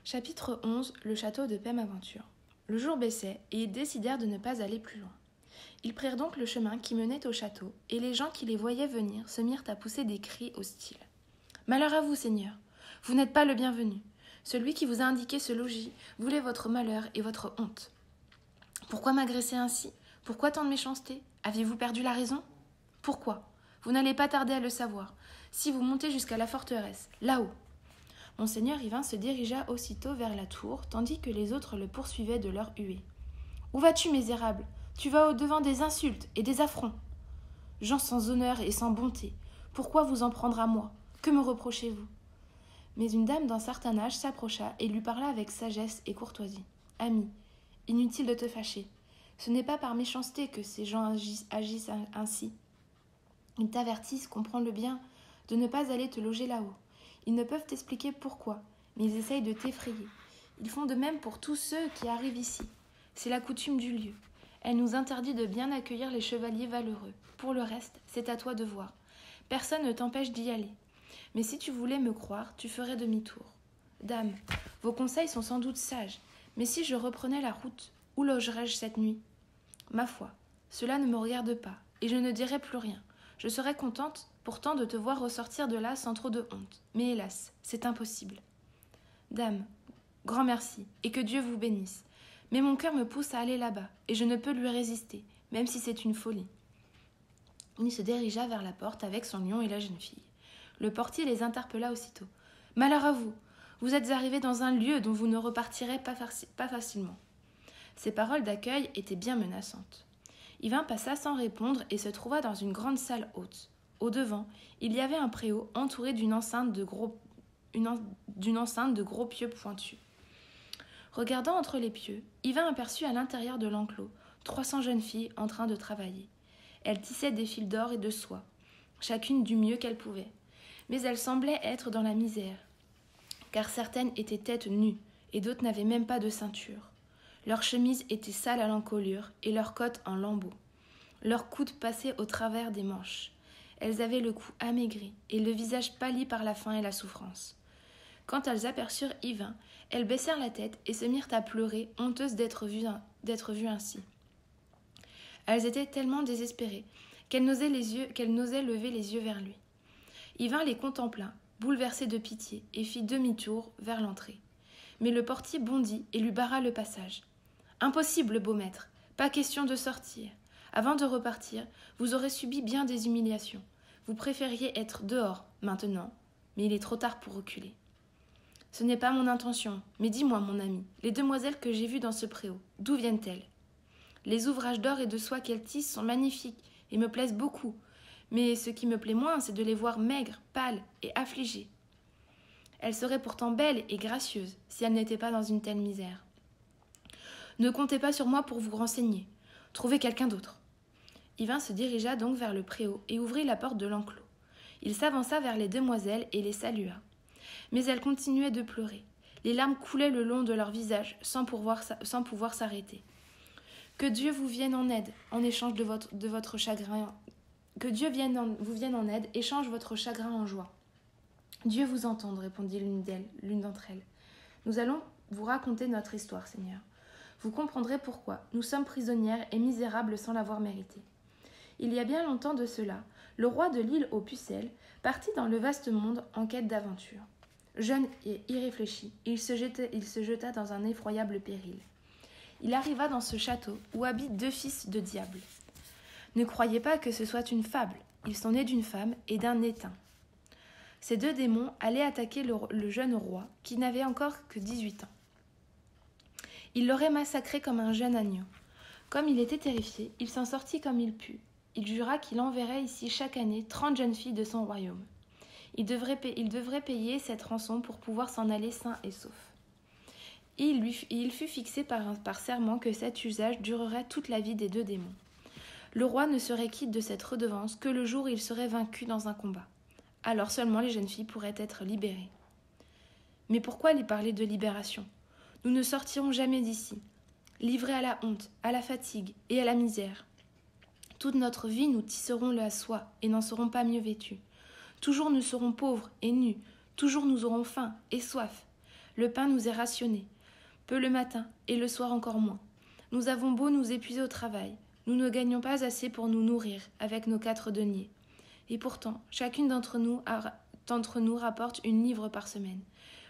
Chapitre 11. Le château de Pemaventure. Le jour baissait, et ils décidèrent de ne pas aller plus loin. Ils prirent donc le chemin qui menait au château, et les gens qui les voyaient venir se mirent à pousser des cris hostiles. « Malheur à vous, Seigneur! Vous n'êtes pas le bienvenu. Celui qui vous a indiqué ce logis voulait votre malheur et votre honte. Pourquoi m'agresser ainsi? Pourquoi tant de méchanceté? Aviez-vous perdu la raison? Pourquoi? Vous n'allez pas tarder à le savoir, si vous montez jusqu'à la forteresse, là-haut. » Monseigneur Yvain se dirigea aussitôt vers la tour, tandis que les autres le poursuivaient de leur huée. « Où vas-tu, misérable? Tu vas au-devant des insultes et des affronts. Gens sans honneur et sans bonté, pourquoi vous en prendre à moi? Que me reprochez-vous » Mais une dame d'un certain âge s'approcha et lui parla avec sagesse et courtoisie. « Ami, inutile de te fâcher. Ce n'est pas par méchanceté que ces gens agissent ainsi. Ils t'avertissent, comprends-le bien, de ne pas aller te loger là-haut. Ils ne peuvent t'expliquer pourquoi, mais ils essayent de t'effrayer. Ils font de même pour tous ceux qui arrivent ici. C'est la coutume du lieu. Elle nous interdit de bien accueillir les chevaliers valeureux. Pour le reste, c'est à toi de voir. Personne ne t'empêche d'y aller. Mais si tu voulais me croire, tu ferais demi-tour. Dame, vos conseils sont sans doute sages, mais si je reprenais la route, où logerais-je cette nuit? Ma foi, cela ne me regarde pas, et je ne dirai plus rien. Je serais contente pourtant de te voir ressortir de là sans trop de honte. Mais hélas, c'est impossible. Dame, grand merci, et que Dieu vous bénisse. Mais mon cœur me pousse à aller là-bas, et je ne peux lui résister, même si c'est une folie. Il se dirigea vers la porte avec son lion et la jeune fille. Le portier les interpella aussitôt. « Malheur à vous! Vous êtes arrivés dans un lieu dont vous ne repartirez pas facilement. » Ces paroles d'accueil étaient bien menaçantes. Yvain passa sans répondre et se trouva dans une grande salle haute. Au-devant, il y avait un préau entouré d'une enceinte de gros pieux pointus. Regardant entre les pieux, Yvain aperçut à l'intérieur de l'enclos 300 jeunes filles en train de travailler. Elles tissaient des fils d'or et de soie, chacune du mieux qu'elle pouvait. Mais elles semblaient être dans la misère, car certaines étaient têtes nues et d'autres n'avaient même pas de ceinture. Leurs chemises étaient sales à l'encolure et leurs cottes en lambeaux. Leurs coudes passaient au travers des manches. Elles avaient le cou amaigri et le visage pâli par la faim et la souffrance. Quand elles aperçurent Yvain, elles baissèrent la tête et se mirent à pleurer, honteuses d'être vues ainsi. Elles étaient tellement désespérées qu'elles n'osaient lever les yeux vers lui. Yvain les contempla, bouleversé de pitié, et fit demi-tour vers l'entrée. Mais le portier bondit et lui barra le passage. « Impossible, beau maître, pas question de sortir. Avant de repartir, vous aurez subi bien des humiliations. Vous préfériez être dehors, maintenant, mais il est trop tard pour reculer. » « Ce n'est pas mon intention, mais dis-moi, mon ami, les demoiselles que j'ai vues dans ce préau, d'où viennent-elles? Les ouvrages d'or et de soie qu'elles tissent sont magnifiques et me plaisent beaucoup, mais ce qui me plaît moins, c'est de les voir maigres, pâles et affligées. Elles seraient pourtant belles et gracieuses si elles n'étaient pas dans une telle misère. Ne comptez pas sur moi pour vous renseigner. Trouvez quelqu'un d'autre. » Yvain se dirigea donc vers le préau et ouvrit la porte de l'enclos. Il s'avança vers les demoiselles et les salua. Mais elles continuaient de pleurer. Les larmes coulaient le long de leur visage sans pouvoir s'arrêter. « Que Dieu vous vienne en aide en échange de votre chagrin. Que Dieu vous vienne en aide et change votre chagrin en joie. » « Dieu vous entende, répondit l'une d'entre elles. Nous allons vous raconter notre histoire, Seigneur. Vous comprendrez pourquoi. Nous sommes prisonnières et misérables sans l'avoir mérité. Il y a bien longtemps de cela, le roi de l'île aux pucelles partit dans le vaste monde en quête d'aventure. Jeune et irréfléchi, il se jeta dans un effroyable péril. Il arriva dans ce château où habitent 2 fils de diable. Ne croyez pas que ce soit une fable. Ils sont nés d'une femme et d'un éteint. Ces 2 démons allaient attaquer le jeune roi, qui n'avait encore que 18 ans. Il l'aurait massacré comme un jeune agneau. Comme il était terrifié, il s'en sortit comme il put. Il jura qu'il enverrait ici chaque année 30 jeunes filles de son royaume. Il devrait payer cette rançon pour pouvoir s'en aller sain et sauf. Et il fut fixé par serment que cet usage durerait toute la vie des 2 démons. Le roi ne serait quitte de cette redevance que le jour où il serait vaincu dans un combat. Alors seulement les jeunes filles pourraient être libérées. Mais pourquoi lui parler de libération? Nous ne sortirons jamais d'ici, livrés à la honte, à la fatigue et à la misère. Toute notre vie, nous tisserons la soie et n'en serons pas mieux vêtus. Toujours nous serons pauvres et nus, toujours nous aurons faim et soif. Le pain nous est rationné, peu le matin et le soir encore moins. Nous avons beau nous épuiser au travail, nous ne gagnons pas assez pour nous nourrir avec nos 4 deniers. Et pourtant, chacune d'entre nous rapporte une livre par semaine.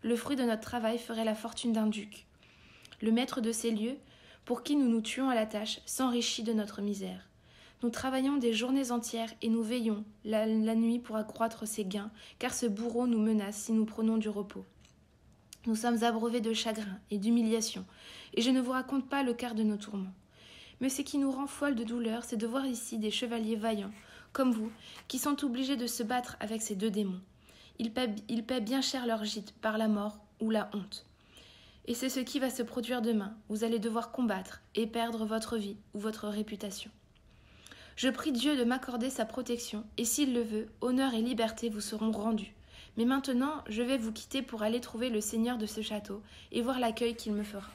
Le fruit de notre travail ferait la fortune d'un duc. Le maître de ces lieux, pour qui nous nous tuons à la tâche, s'enrichit de notre misère. Nous travaillons des journées entières et nous veillons la nuit pour accroître ses gains, car ce bourreau nous menace si nous prenons du repos. Nous sommes abreuvés de chagrin et d'humiliation, et je ne vous raconte pas le quart de nos tourments. Mais ce qui nous rend folles de douleur, c'est de voir ici des chevaliers vaillants, comme vous, qui sont obligés de se battre avec ces 2 démons. Ils paient bien cher leur gîte par la mort ou la honte. Et c'est ce qui va se produire demain. Vous allez devoir combattre et perdre votre vie ou votre réputation. Je prie Dieu de m'accorder sa protection, et s'il le veut, honneur et liberté vous seront rendus. Mais maintenant, je vais vous quitter pour aller trouver le seigneur de ce château et voir l'accueil qu'il me fera.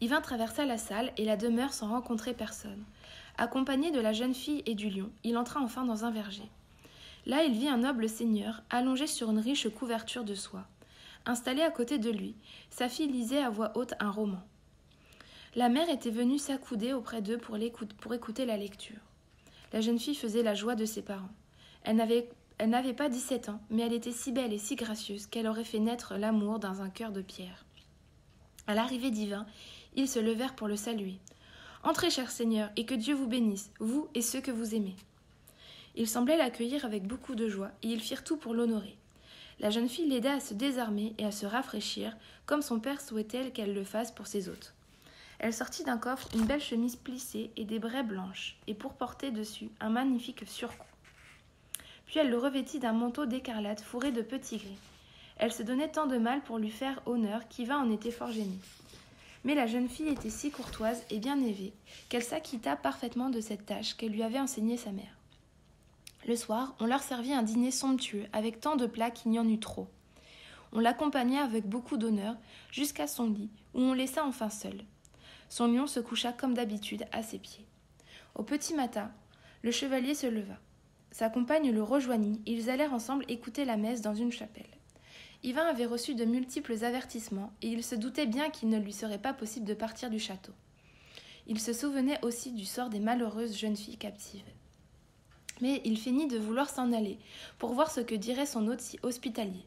Yvain traversa la salle et la demeure sans rencontrer personne. Accompagné de la jeune fille et du lion, il entra enfin dans un verger. Là, il vit un noble seigneur, allongé sur une riche couverture de soie. Installée à côté de lui, sa fille lisait à voix haute un roman. La mère était venue s'accouder auprès d'eux pour écouter la lecture. La jeune fille faisait la joie de ses parents. Elle n'avait pas 17 ans, mais elle était si belle et si gracieuse qu'elle aurait fait naître l'amour dans un cœur de pierre. À l'arrivée d'Yvain, ils se levèrent pour le saluer. « Entrez, cher Seigneur, et que Dieu vous bénisse, vous et ceux que vous aimez. » Ils semblaient l'accueillir avec beaucoup de joie, et ils firent tout pour l'honorer. La jeune fille l'aida à se désarmer et à se rafraîchir, comme son père souhaitait qu'elle le fasse pour ses hôtes. Elle sortit d'un coffre une belle chemise plissée et des braies blanches, et pour porter dessus un magnifique surcou. Puis elle le revêtit d'un manteau d'écarlate fourré de petits gris. Elle se donnait tant de mal pour lui faire honneur qu'Yvain en était fort gêné. Mais la jeune fille était si courtoise et bien élevée qu'elle s'acquitta parfaitement de cette tâche qu'elle lui avait enseignée sa mère. Le soir, on leur servit un dîner somptueux avec tant de plats qu'il y en eut trop. On l'accompagna avec beaucoup d'honneur jusqu'à son lit où on laissa enfin seul. Son lion se coucha comme d'habitude à ses pieds. Au petit matin, le chevalier se leva. Sa compagne le rejoignit et ils allèrent ensemble écouter la messe dans une chapelle. Yvain avait reçu de multiples avertissements et il se doutait bien qu'il ne lui serait pas possible de partir du château. Il se souvenait aussi du sort des malheureuses jeunes filles captives. Mais il feignit de vouloir s'en aller pour voir ce que dirait son hôte si hospitalier.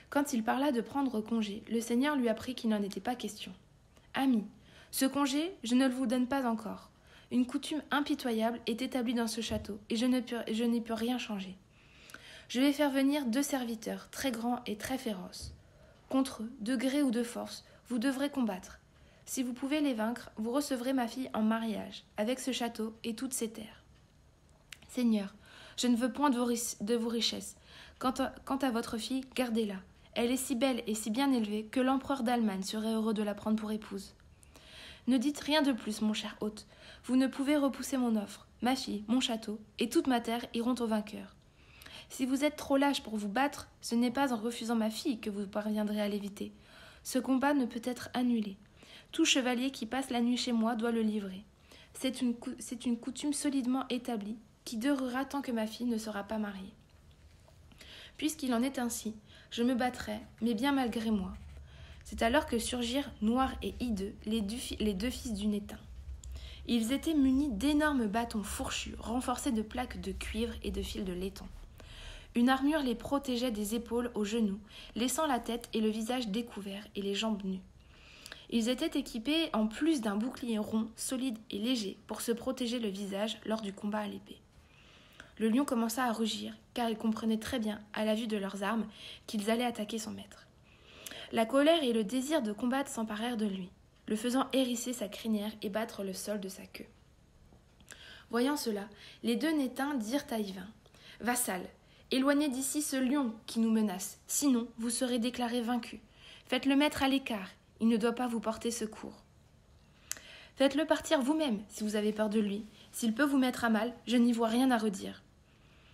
Quand il parla de prendre congé, le seigneur lui apprit qu'il n'en était pas question. « Ami, ce congé, je ne le vous donne pas encore. Une coutume impitoyable est établie dans ce château et je n'y peux rien changer. Je vais faire venir 2 serviteurs, très grands et très féroces. Contre eux, de gré ou de force, vous devrez combattre. Si vous pouvez les vaincre, vous recevrez ma fille en mariage, avec ce château et toutes ses terres. Seigneur, je ne veux point de vos richesses. Quant à votre fille, gardez-la. Elle est si belle et si bien élevée que l'empereur d'Allemagne serait heureux de la prendre pour épouse. Ne dites rien de plus, mon cher hôte. Vous ne pouvez repousser mon offre. Ma fille, mon château et toute ma terre iront au vainqueur. Si vous êtes trop lâche pour vous battre, ce n'est pas en refusant ma fille que vous parviendrez à l'éviter. Ce combat ne peut être annulé. Tout chevalier qui passe la nuit chez moi doit le livrer. C'est une coutume solidement établie qui durera tant que ma fille ne sera pas mariée. Puisqu'il en est ainsi, je me battrai, mais bien malgré moi. » C'est alors que surgirent, noirs et hideux, les 2 fils du Nétin. Ils étaient munis d'énormes bâtons fourchus, renforcés de plaques de cuivre et de fils de laiton. Une armure les protégeait des épaules aux genoux, laissant la tête et le visage découverts et les jambes nues. Ils étaient équipés en plus d'un bouclier rond, solide et léger pour se protéger le visage lors du combat à l'épée. Le lion commença à rugir, car il comprenait très bien, à la vue de leurs armes, qu'ils allaient attaquer son maître. La colère et le désir de combattre s'emparèrent de lui, le faisant hérisser sa crinière et battre le sol de sa queue. Voyant cela, les 2 Nétins dirent à Yvain : « Vassal, éloignez d'ici ce lion qui nous menace, sinon vous serez déclaré vaincu. Faites-le mettre à l'écart, il ne doit pas vous porter secours. Faites-le partir vous-même si vous avez peur de lui. S'il peut vous mettre à mal, je n'y vois rien à redire.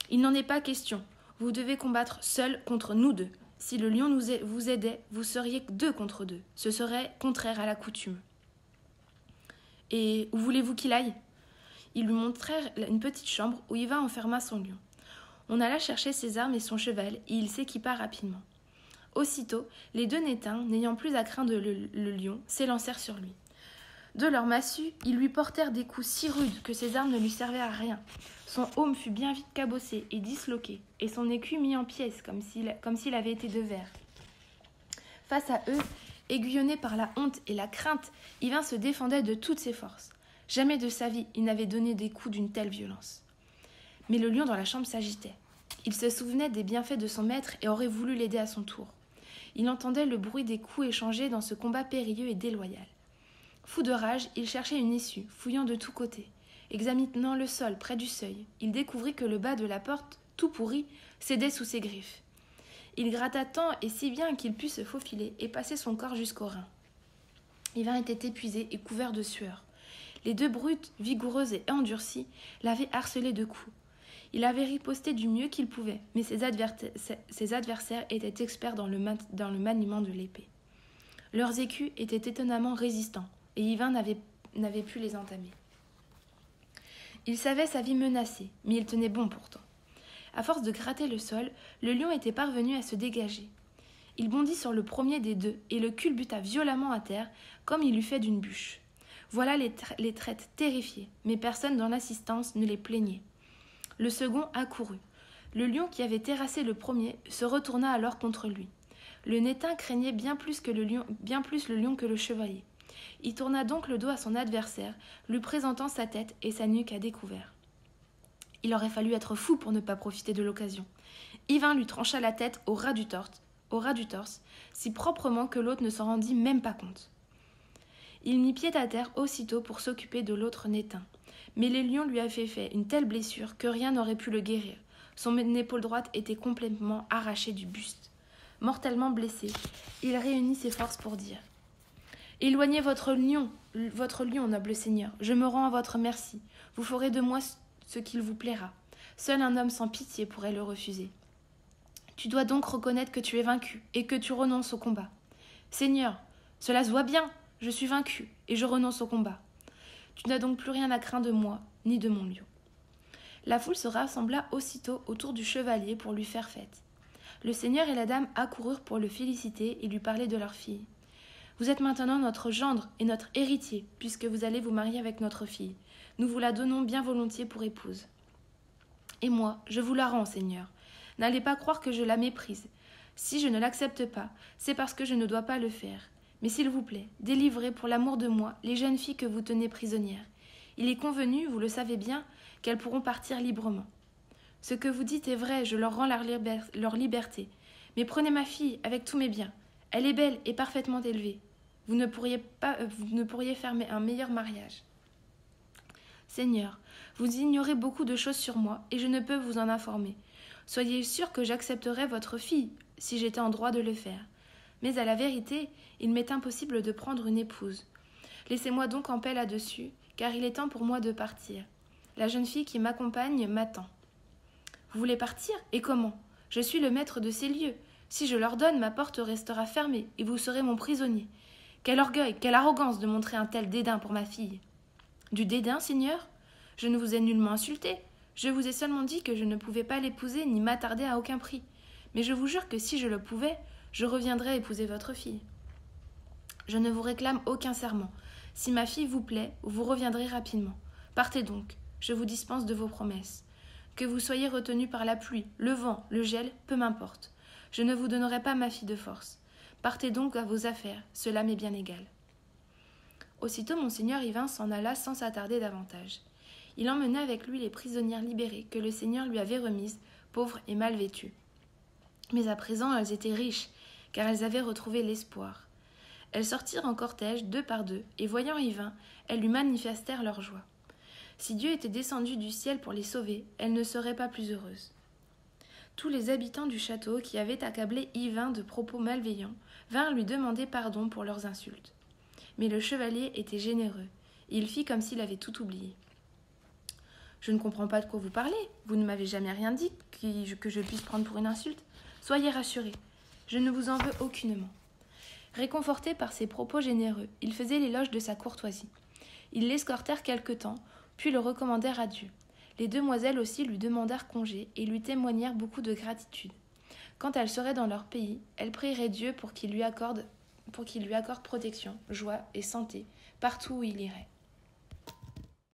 Il n'en est pas question, vous devez combattre seul contre nous 2. Si le lion vous aidait, vous seriez 2 contre 2. Ce serait contraire à la coutume. Et où voulez-vous qu'il aille ? » Ils lui montrèrent une petite chambre où Yvain enferma son lion. On alla chercher ses armes et son cheval, et il s'équipa rapidement. Aussitôt, les deux Nétins, n'ayant plus à craindre le lion, s'élancèrent sur lui. De leurs massues, ils lui portèrent des coups si rudes que ses armes ne lui servaient à rien. Son aume fut bien vite cabossé et disloqué, et son écu mis en pièces comme s'il avait été de verre. Face à eux, aiguillonné par la honte et la crainte, Yvain se défendait de toutes ses forces. Jamais de sa vie il n'avait donné des coups d'une telle violence. Mais le lion dans la chambre s'agitait. Il se souvenait des bienfaits de son maître et aurait voulu l'aider à son tour. Il entendait le bruit des coups échangés dans ce combat périlleux et déloyal. Fou de rage, il cherchait une issue, fouillant de tous côtés. Examinant le sol près du seuil, il découvrit que le bas de la porte, tout pourri, cédait sous ses griffes. Il gratta tant et si bien qu'il put se faufiler et passer son corps jusqu'aux reins. Yvain était épuisé et couvert de sueur. Les deux brutes, vigoureuses et endurcies, l'avaient harcelé de coups. Il avait riposté du mieux qu'il pouvait, mais ses adversaires étaient experts dans le maniement de l'épée. Leurs écus étaient étonnamment résistants, et Yvain n'avait pu les entamer. Il savait sa vie menacée, mais il tenait bon pourtant. À force de gratter le sol, le lion était parvenu à se dégager. Il bondit sur le premier des deux et le culbuta violemment à terre, comme il eût fait d'une bûche. Voilà les traites terrifiées, mais personne dans l'assistance ne les plaignait. Le second accourut. Le lion qui avait terrassé le premier se retourna alors contre lui. Le Nétin craignait bien plus le lion que le chevalier. Il tourna donc le dos à son adversaire, lui présentant sa tête et sa nuque à découvert. Il aurait fallu être fou pour ne pas profiter de l'occasion. Yvain lui trancha la tête au ras du torse, si proprement que l'autre ne s'en rendit même pas compte. Il mit pied à terre aussitôt pour s'occuper de l'autre Nétin. Mais les lions lui avaient fait une telle blessure que rien n'aurait pu le guérir. Son épaule droite était complètement arrachée du buste. Mortellement blessé, il réunit ses forces pour dire « Éloignez votre lion, noble seigneur, je me rends à votre merci. Vous ferez de moi ce qu'il vous plaira. Seul un homme sans pitié pourrait le refuser. Tu dois donc reconnaître que tu es vaincu et que tu renonces au combat. Seigneur, cela se voit bien, je suis vaincu et je renonce au combat. Tu n'as donc plus rien à craindre de moi, ni de mon lion. » La foule se rassembla aussitôt autour du chevalier pour lui faire fête. Le seigneur et la dame accoururent pour le féliciter et lui parler de leur fille. « Vous êtes maintenant notre gendre et notre héritier, puisque vous allez vous marier avec notre fille. Nous vous la donnons bien volontiers pour épouse. Et moi, je vous la rends, seigneur. N'allez pas croire que je la méprise. Si je ne l'accepte pas, c'est parce que je ne dois pas le faire. Mais s'il vous plaît, délivrez pour l'amour de moi les jeunes filles que vous tenez prisonnières. Il est convenu, vous le savez bien, qu'elles pourront partir librement. Ce que vous dites est vrai, je leur rends leur liberté. Mais prenez ma fille avec tous mes biens. Elle est belle et parfaitement élevée. Vous ne pourriez faire un meilleur mariage. Seigneur, vous ignorez beaucoup de choses sur moi et je ne peux vous en informer. Soyez sûr que j'accepterais votre fille si j'étais en droit de le faire. Mais à la vérité, il m'est impossible de prendre une épouse. Laissez-moi donc en paix là-dessus, car il est temps pour moi de partir. La jeune fille qui m'accompagne m'attend. Vous voulez partir? Et comment? Je suis le maître de ces lieux. Si je l'ordonne, ma porte restera fermée et vous serez mon prisonnier. Quel orgueil, quelle arrogance de montrer un tel dédain pour ma fille. Du dédain, seigneur? Je ne vous ai nullement insulté. Je vous ai seulement dit que je ne pouvais pas l'épouser ni m'attarder à aucun prix. Mais je vous jure que si je le pouvais, je reviendrais épouser votre fille. Je ne vous réclame aucun serment. Si ma fille vous plaît, vous reviendrez rapidement. Partez donc, je vous dispense de vos promesses. Que vous soyez retenu par la pluie, le vent, le gel, peu m'importe. Je ne vous donnerai pas ma fille de force. Partez donc à vos affaires, cela m'est bien égal. » Aussitôt monseigneur Yvain s'en alla sans s'attarder davantage. Il emmena avec lui les prisonnières libérées que le seigneur lui avait remises, pauvres et mal vêtues. Mais à présent elles étaient riches, car elles avaient retrouvé l'espoir. Elles sortirent en cortège deux par deux, et voyant Yvain, elles lui manifestèrent leur joie. Si Dieu était descendu du ciel pour les sauver, elles ne seraient pas plus heureuses. Tous les habitants du château qui avaient accablé Yvain de propos malveillants vinrent lui demander pardon pour leurs insultes. Mais le chevalier était généreux, et il fit comme s'il avait tout oublié. « Je ne comprends pas de quoi vous parlez, vous ne m'avez jamais rien dit que je puisse prendre pour une insulte. Soyez rassurés, je ne vous en veux aucunement. » Réconforté par ses propos généreux, il faisait l'éloge de sa courtoisie. Ils l'escortèrent quelque temps, puis le recommandèrent à Dieu. Les demoiselles aussi lui demandèrent congé et lui témoignèrent beaucoup de gratitude. Quand elle serait dans leur pays, elle prierait Dieu pour qu'il lui accorde protection, joie et santé partout où il irait.